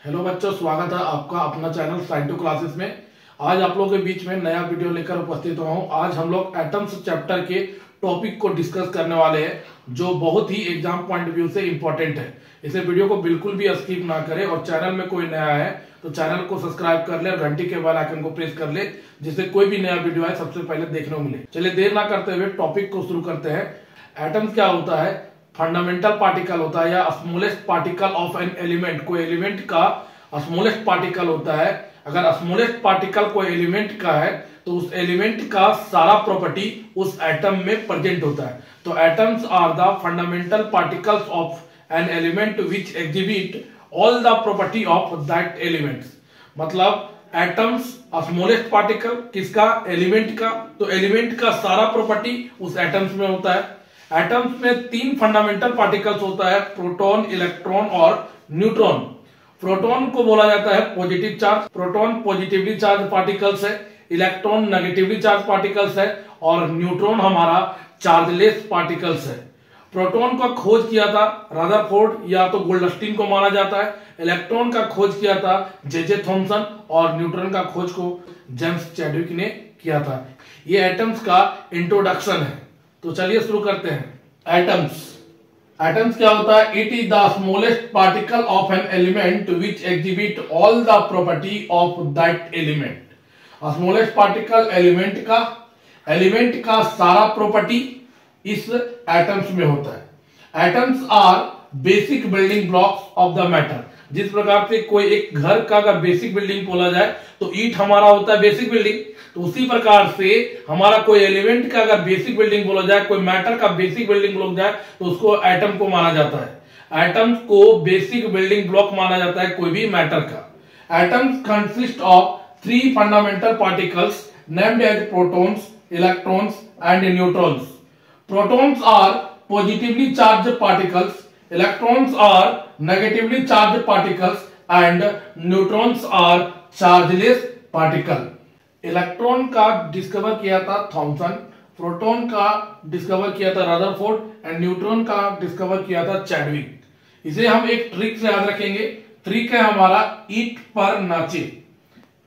Hello बच्चों, स्वागत है आपका अपना चैनल साइंस टू क्लासेस में। आज आप लोगों के बीच में नया वीडियो लेकर उपस्थित हुआ हूं। आज हम लोग एटम्स चैप्टर के टॉपिक को डिस्कस करने वाले हैं, जो बहुत ही एग्जाम पॉइंट व्यू से इंपॉर्टेंट है। इसे वीडियो को बिल्कुल भी स्किप ना करें और चैनल में कोई नया है तो चैनल को सब्सक्राइब कर ले और घंटी के बेल आइकन को प्रेस कर ले, जिससे कोई भी नया वीडियो है सबसे पहले देखने को मिले। चलिए देर ना करते हुए टॉपिक को शुरू करते हैं। एटम्स क्या होता है? फंडामेंटल पार्टिकल होता है या smallest particle of an element. कोई एलिमेंट का स्मॉलेस्ट पार्टिकल होता है। अगर स्मॉलेस्ट पार्टिकल कोई एलिमेंट का है तो उस एलिमेंट का सारा प्रॉपर्टी उस एटम में प्रेजेंट होता है। तो atoms are the fundamental particles of an element which exhibit all the property of that elements. मतलब एटम्स स्मॉलेस्ट पार्टिकल किसका? एलिमेंट का। तो एलिमेंट का सारा प्रॉपर्टी उस एटम्स में होता है। एटम्स में तीन फंडामेंटल पार्टिकल्स होता है, प्रोटॉन, इलेक्ट्रॉन और न्यूट्रॉन। प्रोटॉन को बोला जाता है positive charge. Proton positively charge particles है, इलेक्ट्रॉन नेगेटिवली चार्ज पार्टिकल्स है और न्यूट्रॉन हमारा चार्जलेस पार्टिकल्स है। प्रोटॉन का खोज किया था रदरफोर्ड या तो गोल्डस्टीन को माना जाता है। इलेक्ट्रॉन का खोज किया था जे थॉमसन और न्यूट्रॉन का खोज को जेम्स चैडविक ने किया था। ये एटम्स का इंट्रोडक्शन है। तो चलिए शुरू करते हैं। एटम्स क्या होता है? It is the smallest particle of an element which exhibit all the property of that element. Smallest particle element का सारा प्रॉपर्टी इस एटम्स में होता है। Atoms are basic building blocks of the matter. जिस प्रकार से कोई एक घर का अगर बेसिक बिल्डिंग बोला जाए तो ईंट हमारा होता है बेसिक बिल्डिंग, तो उसी प्रकार से हमारा कोई एलिमेंट का अगर बेसिक बिल्डिंग बोला जाए, कोई मैटर का बेसिक बिल्डिंग बोला जाए तो उसको एटम को माना जाता है। एटम्स को बेसिक बिल्डिंग ब्लॉक माना जाता है कोई भी मैटर का। Atoms consist of three fundamental particles named as protons, electrons and neutrons. Protons are positively charged particles, electrons are negatively charged particles and neutrons are chargeless particle। Electron का discover किया था Thompson, proton का discover किया था Rutherford and neutron का discover किया था Chadwick. इसे हम एक ट्रिक से याद रखेंगे। ट्रिक है हमारा ईट पर नाचे।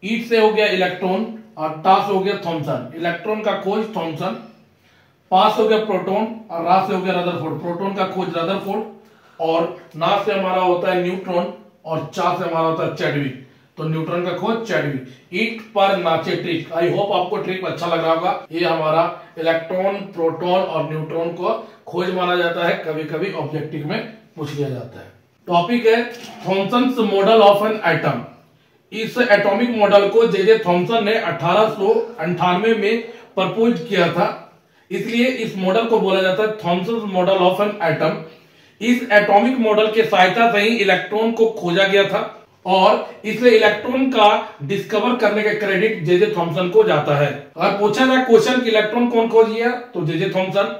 ईट से हो गया इलेक्ट्रॉन और टा से हो गया थॉमसन। इलेक्ट्रॉन का खोज थॉमसन, पास हो गया प्रोटॉन और रा से हो गया रदरफोर्ड। प्रोटॉन का खोज रदरफोर्ड और ना से हमारा होता है न्यूट्रॉन और चा से हमारा होता है चैडविक। तो न्यूट्रॉन का खोज चैडविक। ईट पर नाचे ट्रिक। आई होप आपको ट्रिक अच्छा लग रहा होगा। ये हमारा इलेक्ट्रॉन, प्रोटॉन और न्यूट्रॉन को खोज माना जाता है, कभी कभी ऑब्जेक्टिव में पूछ लिया जाता है। टॉपिक है Thomson's model of an atom. इस एटॉमिक मॉडल को जे थॉमसन ने 1898 में प्रपोज किया था, इसलिए इस मॉडल को बोला जाता है Thomson's model of an atom. इस एटॉमिक मॉडल के सहायता से ही इलेक्ट्रॉन को खोजा गया था और इसलिए इलेक्ट्रॉन का डिस्कवर करने का क्रेडिट जे थॉमसन को जाता है। अगर पूछा जाए क्वेश्चन कि इलेक्ट्रॉन कौन खोज किया तो जे थॉमसन,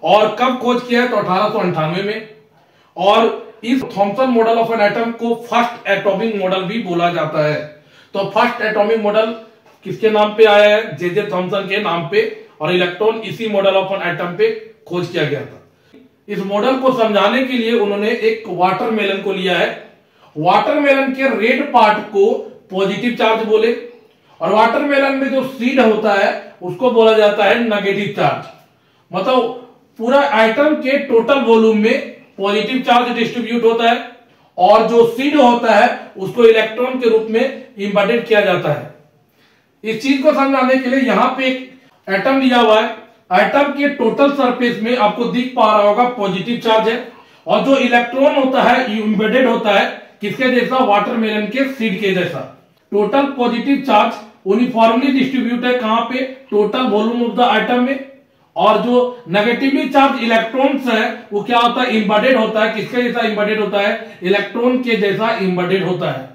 और कब खोज किया तो 1898 में। और इस Thompson model of an atom को फर्स्ट एटॉमिक मॉडल भी बोला जाता है। तो फर्स्ट एटॉमिक मॉडल किसके नाम पे आया है? जे थॉमसन के नाम पे, और इलेक्ट्रॉन इसी मॉडल ऑफ एन एटम पे खोज किया गया था। इस मॉडल को समझाने के लिए उन्होंने एक वाटरमेलन को लिया है। वाटरमेलन के रेड पार्ट को पॉजिटिव चार्ज बोले और वाटरमेलन में जो सीड होता है उसको बोला जाता है नेगेटिव चार्ज। मतलब पूरा आइटम के टोटल वॉल्यूम में पॉजिटिव चार्ज डिस्ट्रीब्यूट होता है और जो सीड होता है उसको इलेक्ट्रॉन के रूप में इंबेडेड किया जाता है। इस चीज को समझाने के लिए यहां पे एक एटम लिया हुआ है। एटम के टोटल सरफेस में आपको दिख पा रहा होगा पॉजिटिव चार्ज है और जो इलेक्ट्रॉन होता है इंबेडेड होता है किसके जैसा? वाटरमेलन के सीड के जैसा। Total positive charge uniformly distribute है कहां पे? Total volume of the atom में। और जो नेगेटिवली चार्ज इलेक्ट्रॉन्स है वो क्या होता है? इंबेडेड होता है। किसके जैसा इंबेडेड होता है? इलेक्ट्रॉन के जैसा इंबेडेड होता है।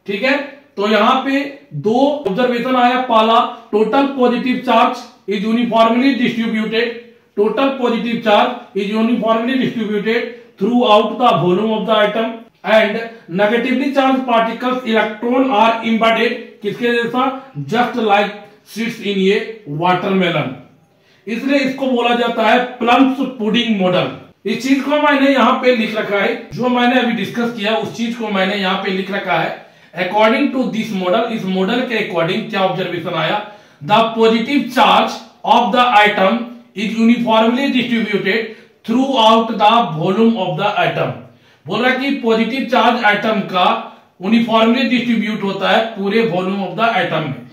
ठीक है, तो यहां पे दो ऑब्जर्वेशन आया। पहला, total positive charge is uniformly distributed. Total positive charge is uniformly distributed throughout the volume of the atom and negatively charged particles electron are embedded किसके जैसा? just like seeds in a watermelon। इसलिए इसको बोला जाता है plums pudding model. इस चीज को मैंने यहाँ पे लिख रखा है, जो मैंने अभी डिस्कस किया उस चीज को मैंने यहाँ पे लिख रखा है। अकॉर्डिंग टू दिस मॉडल, इस मॉडल के अकॉर्डिंग क्या ऑब्जर्वेशन आया, the positive charge of the item is uniformly distributed through out the volume of the item. बोल रहा है कि पॉजिटिव चार्ज आइटम का यूनिफॉर्मली डिस्ट्रीब्यूट होता है पूरे वॉल्यूम ऑफ द आइटम में,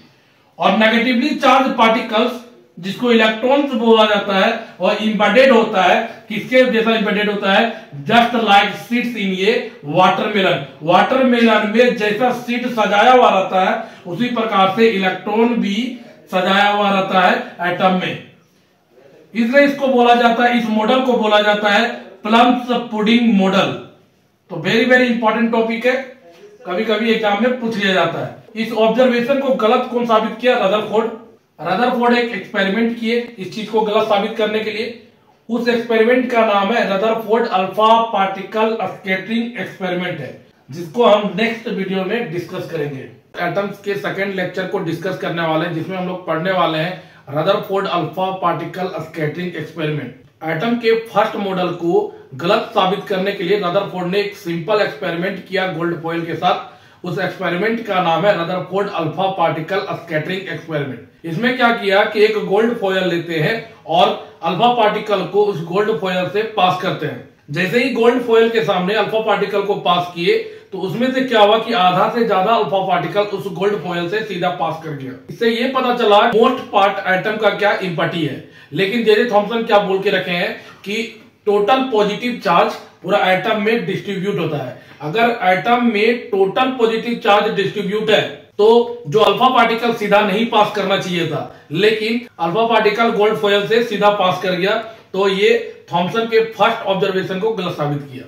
और नेगेटिवली चार्ज पार्टिकल्स जिसको इलेक्ट्रॉन्स बोला जाता है और इंबेडेड होता है, किसके जैसा इंबेडेड होता है, जस्ट लाइक सीड्स इन ये वाटरमेलन। वाटरमेलन में जैसा सीड सजाया हुआ रहता है उसी प्रकार से इलेक्ट्रॉन भी सजाया हुआ रहता है एटम में, इसलिए इसको बोला जाता है, इस मॉडल को बोला जाता है प्लम्स पुडिंग मॉडल। तो वेरी वेरी इंपॉर्टेंट टॉपिक है, कभी कभी एग्जाम में पूछ लिया जाता है। इस ऑब्जर्वेशन को गलत कौन साबित किया, रदरफोर्ड। रदरफोर्ड एक एक्सपेरिमेंट किए इस चीज को गलत साबित करने के लिए। उस एक्सपेरिमेंट का नाम है Rutherford alpha particle scattering experiment है, जिसको हम नेक्स्ट वीडियो में डिस्कस करेंगे। एटम्स के सेकंड लेक्चर को डिस्कस करने वाले हैं, जिसमें हम लोग पढ़ने वाले हैं Rutherford alpha particle scattering experiment. Atom के फर्स्ट मॉडल को गलत साबित करने के लिए रदरफोर्ड ने एक सिंपल एक्सपेरिमेंट किया गोल्ड फॉयल के साथ। उस एक्सपेरिमेंट का नाम है Rutherford alpha particle scattering experiment. इसमें क्या किया कि एक गोल्ड फॉयल लेते हैं और अल्फा पार्टिकल को उस गोल्ड फॉयल से पास करते हैं। जैसे ही गोल्ड फॉयल के सामने अल्फा पार्टिकल को पास किए तो उसमें से क्या हुआ कि आधा से ज्यादा अल्फा पार्टिकल उस गोल्ड फॉयल से सीधा पास कर गया। इससे ये पता चला मोस्ट पार्ट एटम का क्या इम्पैक्ट है। लेकिन जे जे थॉमसन क्या बोल के रखे हैं कि टोटल पॉजिटिव चार्ज पूरा एटम में डिस्ट्रीब्यूट होता है। अगर एटम में टोटल पॉजिटिव चार्ज डिस्ट्रीब्यूट है तो जो अल्फा पार्टिकल सीधा नहीं पास करना चाहिए था, लेकिन अल्फा पार्टिकल गोल्ड फॉयल से सीधा पास कर गया, तो ये थॉमसन के फर्स्ट ऑब्जर्वेशन को गलत साबित किया।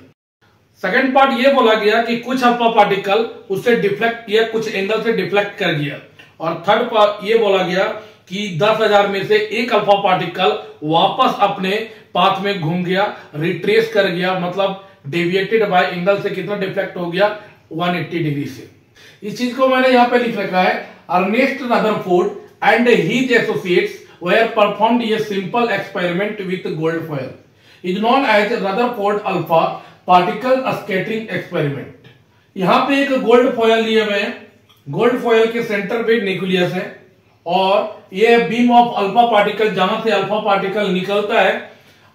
सेकंड पार्ट ये बोला गया कि कुछ अल्फा पार्टिकल उससे डिफ्लेक्ट किया, कुछ एंगल से डिफ्लेक्ट कर गया। और थर्ड पार्ट ये बोला गया कि 10,000 में से एक अल्फा पार्टिकल वापस अपने पाथ में घूम गया, रिट्रेस कर गया, मतलब डेविएटेड बाय एंगल से कितना डिफ्लेक्ट हो गया, 180 डिग्री से। इस चीज को मैंने यहाँ पे लिख रखा है, Ernest Rutherford and his associates were performed a simple experiment with gold foil is known as Rutherford alpha particle scattering experiment। यहाँ पे एक गोल्ड फॉयल लिए हुए हैं, गोल्ड फॉयल के सेंटर पे न्यूक्लियस है और ये बीम ऑफ अल्फा पार्टिकल, जहां से अल्फा पार्टिकल निकलता है,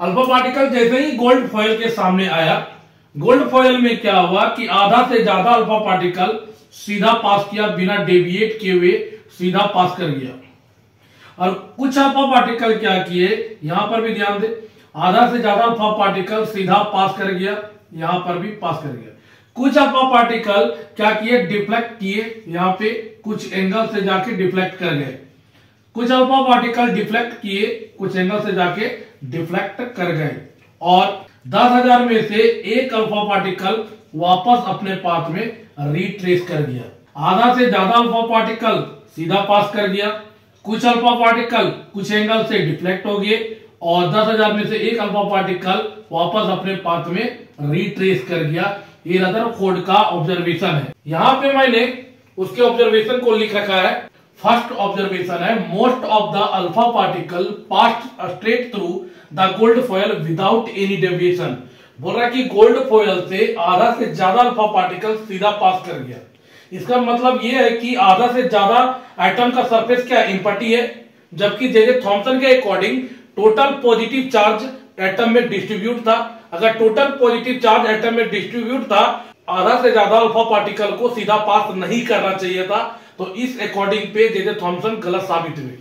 अल्फा पार्टिकल जैसे ही गोल्ड फॉयल के सामने आया, गोल्ड फॉयल में क्या हुआ कि आधा से ज्यादा अल्फा पार्टिकल सीधा पास किया, बिना डेविएट किए हुए सीधा पास कर गया। और कुछ अल्फा पार्टिकल क्या किए, यहां पर भी ध्यान दे, आधा से ज्यादा अल्फा पार्टिकल सीधा पास कर गया, यहां पर भी पास कर गया। कुछ अल्फा पार्टिकल क्या किए, डिफ्लेक्ट किए, यहां पे कुछ एंगल से जाके डिफ्लेक्ट कर गए। कुछ अल्फा पार्टिकल डिफ्लेक्ट किए, कुछ एंगल से जाके डिफ्लेक्ट कर गए। और 10,000 में से एक अल्फा पार्टिकल वापस अपने पाथ में रिट्रेस कर गया। आधा से ज्यादा अल्फा पार्टिकल सीधा पास कर गया, कुछ अल्फा पार्टिकल कुछ एंगल से डिफ्लेक्ट हो गए, और 10,000 में से एक अल्फा पार्टिकल वापस अपने पाथ में रिट्रेस कर गया। ये रदरफोर्ड का ऑब्जर्वेशन है। यहाँ पे मैंने उसके ऑब्जर्वेशन को लिख रखा है। फर्स्ट ऑब्जर्वेशन है, most of the alpha particle passed straight through the gold foil without any deviation. बोल रहा है कि गोल्ड फॉयल से आधा से ज्यादा अल्फा पार्टिकल सीधा पास कर गया। इसका मतलब यह है कि आधा से ज्यादा एटम का सरफेस क्या इम्पटी है, जबकि जे जे थॉमसन के according total positive charge atom में डिस्ट्रीब्यूट था। अगर टोटल पॉजिटिव चार्ज एटम में डिस्ट्रीब्यूट था, आधा से ज्यादा अल्फा पार्टिकल को सीधा पास नहीं करना चाहिए था, तो इस अकॉर्डिंग पे जे जे थॉमसन गलत साबित हुए।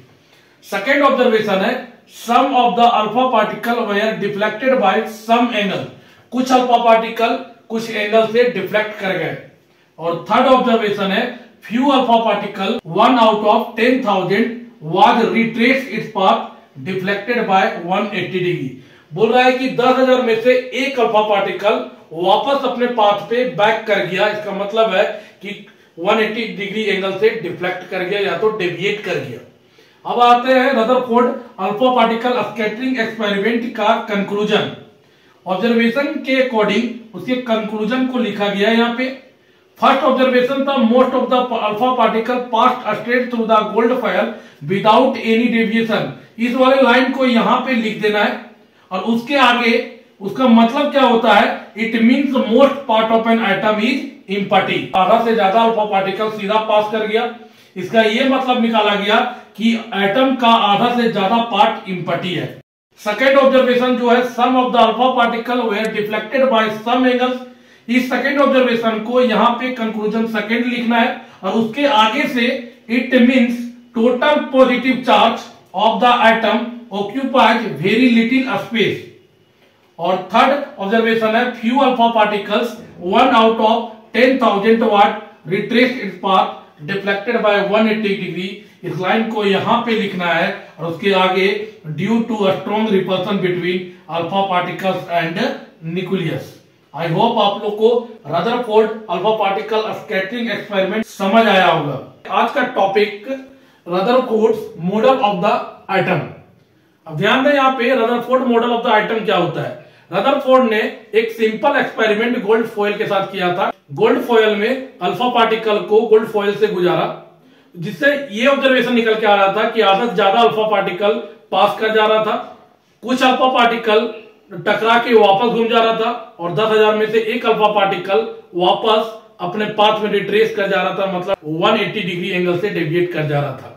सेकेंड ऑब्जर्वेशन है, some of the alpha particle were deflected by some angle. कुछ अल्फा पार्टिकल कुछ एंगल से डिफ्लेक्ट कर गए। और थर्ड ऑब्जर्वेशन है, few alpha particle 1 out of 10,000 was retrace its path deflected by 180 डिग्री। बोल रहा है कि 10,000 में से एक अल्फा पार्टिकल वापस अपने पाथ पे बैक कर गया। इसका मतलब है कि 180 डिग्री एंगल से डिफ्लेक्ट कर गया या तो डेविएट कर गया। अब आते हैं Rutherford alpha particle scattering experiment का कंक्लूजन। ऑब्जर्वेशन के अकॉर्डिंग उसके कंक्लूजन को लिखा गया है यहाँ पे। फर्स्ट ऑब्जर्वेशन था, most of the alpha particle passed straight through the gold foil without any deviation. इस वाले लाइन को यहां पे लिख देना है और उसके आगे उसका मतलब क्या होता है? It means most part of an atom is empty. आधा से ज्यादा अल्फा पार्टिकल सीधा पास कर गया, इसका ये मतलब निकाला गया कि एटम का आधा से ज्यादा पार्ट इम्पटी है। सेकेंड ऑब्जर्वेशन जो है, some of the alpha particle were deflected by some angles. इस सेकेंड ऑब्जर्वेशन को यहां पे कंक्लूजन सेकेंड लिखना है और उसके आगे से it means total positive charge of the atom occupies very little space. और थर्ड ऑब्जर्वेशन है, few alpha particles 1 out of 10,000 what retraced its path deflected by 180 डिग्री। इस लाइन को यहां पे लिखना है और उसके आगे due to a strong repulsion between alpha particles and nucleus. I hope आप लोग को Rutherford alpha particle scattering experiment समझ आया होगा। आज का topic Rutherford model of the atom. अब ध्यान दें, यहां पे Rutherford model of the atom क्या होता है। रदरफोर्ड ने एक सिंपल एक्सपेरिमेंट गोल्ड फॉयल के साथ किया था। गोल्ड फॉयल में अल्फा पार्टिकल को गोल्ड फॉयल से गुजारा, जिससे ये ऑब्जर्वेशन निकल के आ रहा था कि आधा से ज्यादा अल्फा पार्टिकल पास कर जा रहा था, कुछ अल्फा पार्टिकल टकरा के वापस घूम जा रहा था और 10,000 में से एक अल्फा पार्टिकल वापस अपने पाथ में रिट्रेस कर जा रहा था, मतलब 180 डिग्री एंगल से डेविएट कर जा रहा था।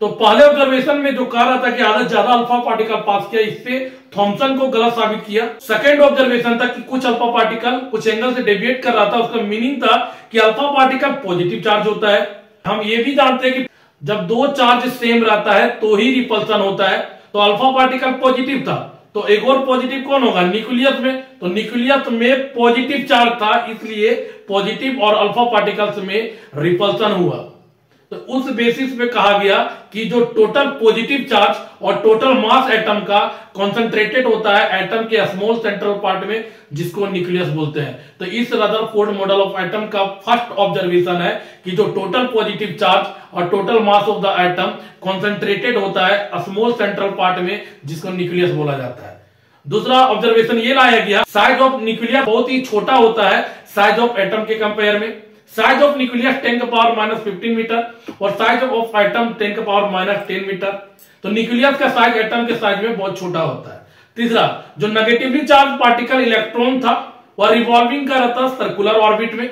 तो पहले ऑब्जर्वेशन में जो कह रहा था कि आधा ज्यादा अल्फा पार्टिकल पास किया, इससे थॉमसन को गलत साबित किया। सेकेंड ऑब्जर्वेशन था कि कुछ अल्फा पार्टिकल कुछ एंगल से डेविएट कर रहा था, उसका मीनिंग था कि अल्फा पार्टिकल पॉजिटिव चार्ज होता है। हम ये भी जानते हैं कि जब दो चार्ज सेम रहता है तो ही रिपल्सन होता है, तो अल्फा पार्टिकल पॉजिटिव था, तो एक और पॉजिटिव कौन होगा? न्यूक्लियस में। तो न्यूक्लियस में पॉजिटिव चार्ज था, इसलिए पॉजिटिव और अल्फा पार्टिकल्स में रिपल्सन हुआ। तो उस बेसिस पे कहा गया कि जो टोटल पॉजिटिव चार्ज और टोटल मास एटम का कॉन्सेंट्रेटेड होता है एटम के स्मॉल सेंट्रल पार्ट में, जिसको न्यूक्लियस बोलते हैं। तो इस रदरफोर्ड मॉडल ऑफ एटम का फर्स्ट ऑब्जर्वेशन है कि जो टोटल पॉजिटिव चार्ज और total mass of the atom concentrated होता है स्मॉल सेंट्रल पार्ट में, जिसको न्यूक्लियस बोला जाता है। दूसरा ऑब्जर्वेशन ये लाया गया, साइज ऑफ न्यूक्लियस बहुत ही छोटा होता है साइज ऑफ एटम के कंपेयर में। साइज ऑफ न्यूक्लियस 10⁻⁻15 मीटर और साइज ऑफ एटम 10⁻⁻10 मीटर। तो न्यूक्लियस का साइज एटम के साइज में बहुत छोटा होता है। तीसरा, जो नेगेटिवली चार्ज पार्टिकल इलेक्ट्रॉन था वह रिवॉल्विंग कर रहा था सर्कुलर ऑर्बिट में।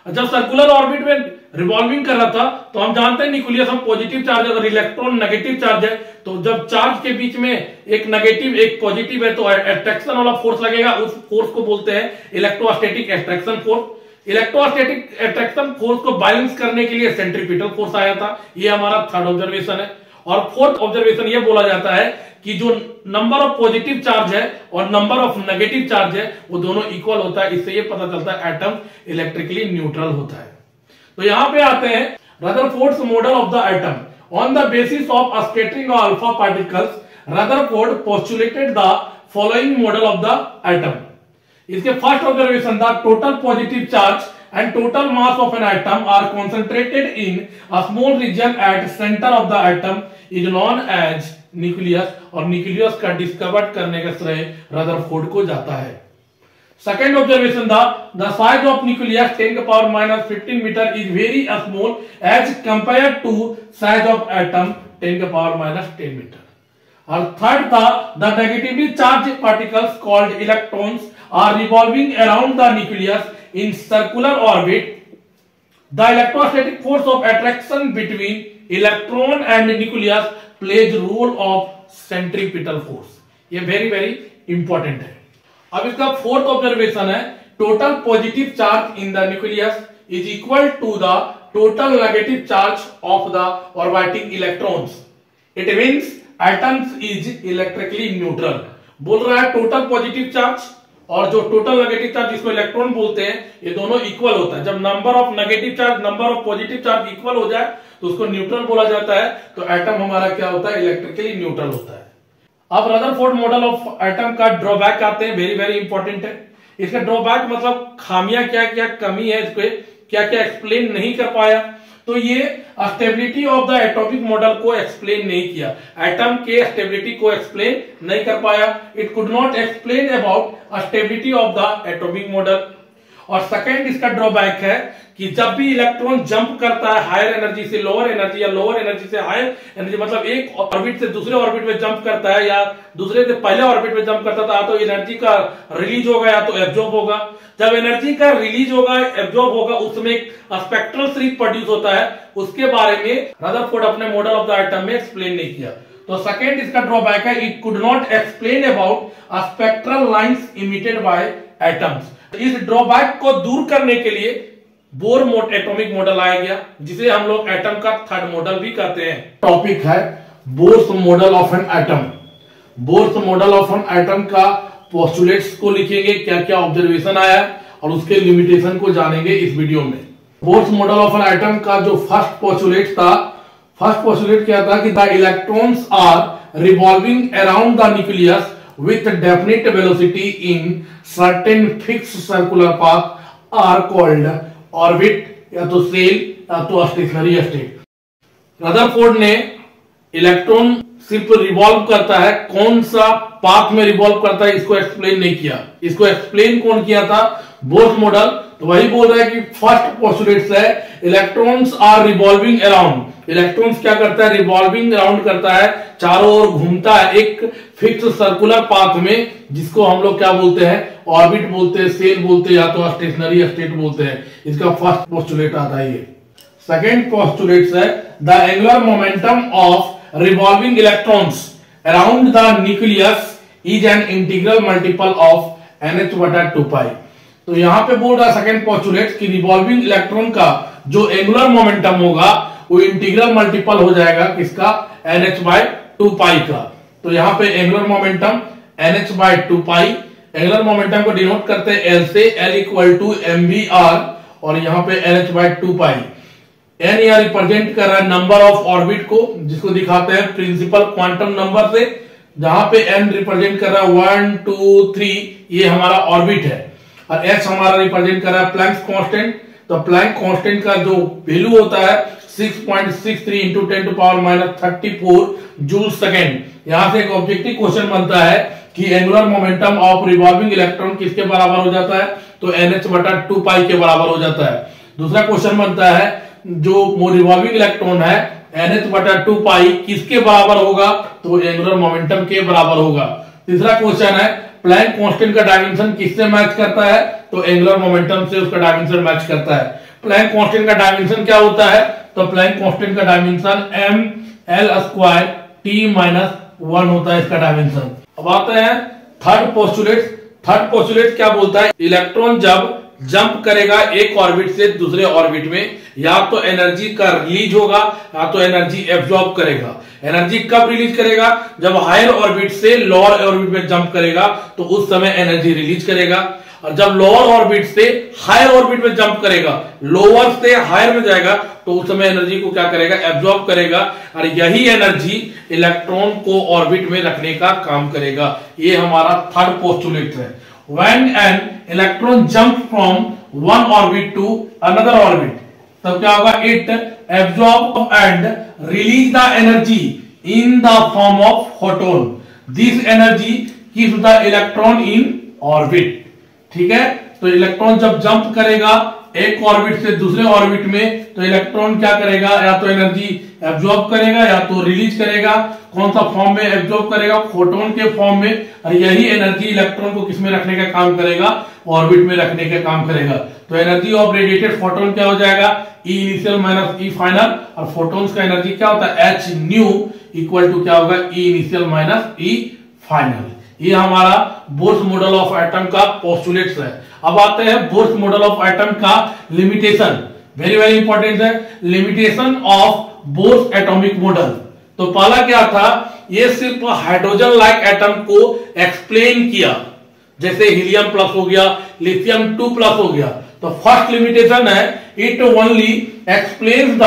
जब सर्कुलर ऑर्बिट में रिवॉल्विंग कर रहा था तो हम जानते हैं न्यूक्लियस हम पॉजिटिव चार्ज है और इलेक्ट्रॉन नेगेटिव चार्ज है, तो जब चार्ज के बीच में एक नेगेटिव एक पॉजिटिव है तो अट्रैक्शन वाला फोर्स लगेगा, उस फोर्स को बोलते हैं electrostatic attraction force. Electrostatic attraction force को बैलेंस करने के लिए सेंट्रीपिटल फोर्स आया था। ये हमारा थर्ड ऑब्जर्वेशन है। और फोर्थ ऑब्जर्वेशन ये बोला जाता है कि जो नंबर ऑफ पॉजिटिव चार्ज है और नंबर ऑफ नेगेटिव चार्ज है वो दोनों इक्वल होता है। इससे ये पता चलता है एटम इलेक्ट्रिकली न्यूट्रल होता है। तो यहां पे आते हैं Rutherford's model of the atom. On the basis of scattering of alpha particles, Rutherford postulated the following model of the atom. इसके फर्स्ट ऑब्जर्वेशन था, total positive charge and total mass of an atom are concentrated in a small region at center of the atom is known as nucleus। और nucleus का discover करने का श्रेय Rutherford को जाता है। सेकेंड ऑब्जर्वेशन था, the size of nucleus 10⁻⁻15 metre is very small as compare to size of atom 10⁻⁻10 metre. और थर्ड था, the negatively charge particles called electrons are revolving around the nucleus in circular orbit. The electrostatic force of attraction between electron and nucleus plays role of centripetal force। ये very very important है। अब इसका fourth observation है, total positive charge in the nucleus is equal to the total negative charge of the orbiting electrons. It means atoms is electrically neutral. बोल रहा है total positive charge और जो total negative charge जिसको electron बोलते हैं, ये दोनों इक्वल होता है। जब number of negative charge number of positive charge equal हो जाए तो उसको न्यूट्रल बोला जाता है। तो एटम हमारा क्या होता है? इलेक्ट्रिकली न्यूट्रल होता है। अब रदरफोर्ड मॉडल ऑफ एटम का ड्रॉबैक आते हैं, वेरी वेरी इंपॉर्टेंट है। इसका ड्रॉबैक मतलब खामियां क्या क्या, कमी है, इसको क्या क्या एक्सप्लेन नहीं कर पाया। तो ये stability of the atomic model को एक्सप्लेन नहीं किया, एटम के स्टेबिलिटी को एक्सप्लेन नहीं कर पाया। It could not explain about stability of the atomic model. और सेकेंड इसका ड्रॉबैक है कि जब भी इलेक्ट्रॉन जंप करता है हायर एनर्जी से लोअर एनर्जी या लोअर एनर्जी से हायर एनर्जी, मतलब एक ऑर्बिट से दूसरे ऑर्बिट में जंप करता है या दूसरे से पहले ऑर्बिट में जंप करता था, तो एनर्जी का रिलीज होगा या तो एब्जॉर्ब होगा। जब एनर्जी का रिलीज होगा एब्जॉर्ब होगा उस समय एक स्पेक्ट्रल सीरीज प्रोड्यूस होता है, उसके बारे में रदरफोर्ड अपने मॉडल ऑफ द एटम में एक्सप्लेन नहीं किया। तो सेकेंड इसका ड्रॉबैक है, it could not explain about spectral lines emitted by atoms. इस ड्रॉबैक को दूर करने के लिए बोर एटॉमिक मॉडल आया गया, जिसे हम लोग एटम का थर्ड मॉडल भी कहते हैं। टॉपिक है bourse model of an atom. Bourse model of an atom का पोस्टुलेट्स को लिखेंगे, क्या क्या ऑब्जर्वेशन आया और उसके लिमिटेशन को जानेंगे इस वीडियो में। Bohr's model of an atom का जो फर्स्ट पोस्टुलेट था, फर्स्ट पोस्टुलेट क्या था कि the electrons are revolving around the nucleus with definite velocity in certain fixed circular path are called orbit या तो सेल या तो स्टेशनरी स्टेट। रदरफोर्ड ने इलेक्ट्रॉन सिर्फ रिवॉल्व करता है, कौन सा पाथ में रिवॉल्व करता है इसको एक्सप्लेन नहीं किया। इसको एक्सप्लेन कौन किया था? Bohr's model. तो वही बोल रहा है कि फर्स्ट पोस्टुलेट है electrons are revolving around. Electrons क्या करता है? रिवॉल्विंग अराउंड करता है, चारों ओर घूमता है एक फिक्स सर्कुलर पाथ में, जिसको हम लोग क्या बोलते हैं? ऑर्बिट बोलते हैं, सेल बोलते हैं या तो स्टेशनरी स्टेट बोलते हैं। इसका फर्स्ट पोस्टुलेट आता है ये। सेकेंड पोस्टुलेट है the angular momentum of revolving electrons around the nucleus is an integral multiple of NH/2π। तो यहां पे बोल रहा है सेकेंड पोस्टुलेट कि रिवॉल्विंग इलेक्ट्रॉन का जो एंगुलर मोमेंटम होगा वो इंटीग्रल मल्टीपल हो जाएगा किसका? NH/2π का। तो यहां पे angular momentum NH/2π, angular momentum को डिनोट करते हैं L से, L = mvr, और यहां पे NH/2π। n यहां रिप्रेजेंट कर रहा है नंबर ऑफ ऑर्बिट को, जिसको दिखाते हैं प्रिंसिपल क्वांटम नंबर से, जहां पे n रिप्रेजेंट कर रहा है 1 2 3, ये हमारा ऑर्बिट है, और h हमारा रिप्रेजेंट कर रहा है प्लैंक्स कांस्टेंट। तो प्लैंक कांस्टेंट का जो वैल्यू होता है 6.63 इंटू 10⁻34 जूल सेकेंड। यहां से एक ऑब्जेक्टिव क्वेश्चन बनता है कि angular momentum of revolving electron किसके बराबर हो जाता है? तो NH/2π के बराबर हो जाता है। दूसरा क्वेश्चन बनता है जो रिवॉल्विंग इलेक्ट्रॉन है NH/2π किसके बराबर होगा? तो एंगुलर मोमेंटम के बराबर होगा। तीसरा क्वेश्चन है प्लैंक कांस्टेंट का डायमेंशन किससे मैच करता है? तो एंगुलर मोमेंटम से उसका डायमेंशन मैच करता है। प्लैंक कांस्टेंट का डायमेंशन क्या होता है? तो प्लैंक कांस्टेंट का डायमेंशन ml² t-1 होता है इसका डायमेंशन। अब आते हैं थर्ड पोस्टुलेट। थर्ड पोस्टुलेट क्या बोलता है? इलेक्ट्रॉन जब जंप करेगा एक ऑर्बिट से दूसरे ऑर्बिट में, या तो एनर्जी का रिलीज होगा या तो एनर्जी एब्जॉर्ब करेगा। एनर्जी कब रिलीज करेगा? जब हायर ऑर्बिट से लोअर ऑर्बिट में जंप करेगा तो उस समय एनर्जी रिलीज करेगा, और जब लोअर ऑर्बिट से हायर ऑर्बिट में जंप करेगा, लोअर से हायर में जाएगा, तो उस समय एनर्जी को क्या करेगा? एब्जॉर्ब करेगा, और यही एनर्जी इलेक्ट्रॉन को ऑर्बिट में रखने का काम करेगा। ये हमारा थर्ड पोस्टुलेट है। When an electron jumps from one orbit to another orbit, तब क्या होगा? It absorb and release the energy in the form of photon. This energy keeps the electron in orbit. ठीक है, तो इलेक्ट्रॉन जब jump करेगा एक ऑर्बिट से दूसरे ऑर्बिट में, तो इलेक्ट्रॉन क्या करेगा? या तो एनर्जी एब्जॉर्ब करेगा या तो रिलीज करेगा। कौन सा फॉर्म में एब्जॉर्ब करेगा? फोटोन के फॉर्म में, और यही एनर्जी इलेक्ट्रॉन को किसमें रखने का काम करेगा? ऑर्बिट में रखने का काम करेगा। तो एनर्जी ऑफ रेडिएटेड फोटोन क्या हो जाएगा? E initial minus E final, और फोटोन्स का एनर्जी क्या होता है? h न्यू इक्वल टू क्या होगा? E initial minus E final. ये हमारा बोर्स मॉडल ऑफ एटम का पोस्टुलेट्स है। अब आते हैं बोर्स मॉडल ऑफ एटम का लिमिटेशन। वेरी वेरी इंपॉर्टेंट है, limitation of Bohr's atomic model. तो पहला क्या था? ये सिर्फ हाइड्रोजन लाइक एटम को एक्सप्लेन किया, जैसे हीलियम प्लस हो गया, लिथियम 2+ हो गया। तो फर्स्ट लिमिटेशन है it only explains the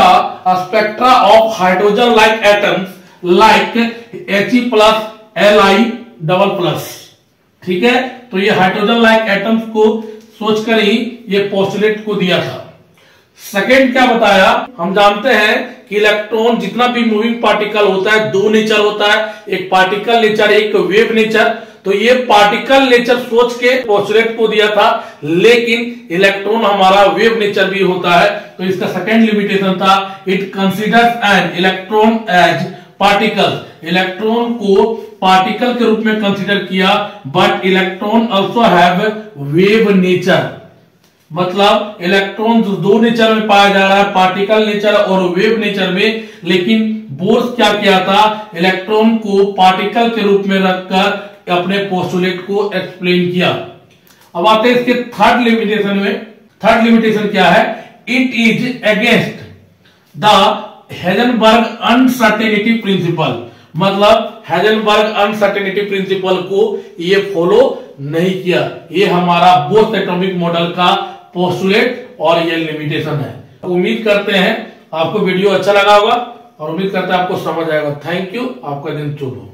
spectra of hydrogen like atoms like He+Li++। ठीक है, तो ये हाइड्रोजन लाइक एटम्स को सोचकर ही ये पोस्टुलेट को दिया था। सेकेंड क्या बताया? हम जानते हैं कि इलेक्ट्रॉन जितना भी मूविंग पार्टिकल होता है, दो नेचर होता है, एक पार्टिकल नेचर, एक वेव नेचर। तो ये पार्टिकल नेचर सोच के पोस्टुलेट को दिया था, लेकिन इलेक्ट्रॉन हमारा वेव नेचर भी होता है। तो इसका सेकंड लिमिटेशन था, it considers an electron as particle. Electron को पार्टिकल के रूप में कंसीडर किया, but electron also have wave nature. मतलब इलेक्ट्रॉन दो नेचर में पाया जा रहा है, पार्टिकल नेचर और वेव नेचर में, लेकिन बोर्स क्या किया था, इलेक्ट्रॉन को पार्टिकल के रूप में रखकर अपने पोस्टुलेट को एक्सप्लेन किया। अब आते हैं इसके थर्ड लिमिटेशन में। थर्ड लिमिटेशन क्या है, it is against the Heisenberg uncertainty principle. मतलब हेजनबर्ग अनसर्टेनिटी प्रिंसिपल को ये फॉलो नहीं किया। ये हमारा बोथ एटॉमिक मॉडल का पोस्टुलेट और ये लिमिटेशन है। उम्मीद करते हैं आपको वीडियो अच्छा लगा होगा और उम्मीद करते हैं आपको समझ आएगा। थैंक यू, आपका दिन शुभ हो।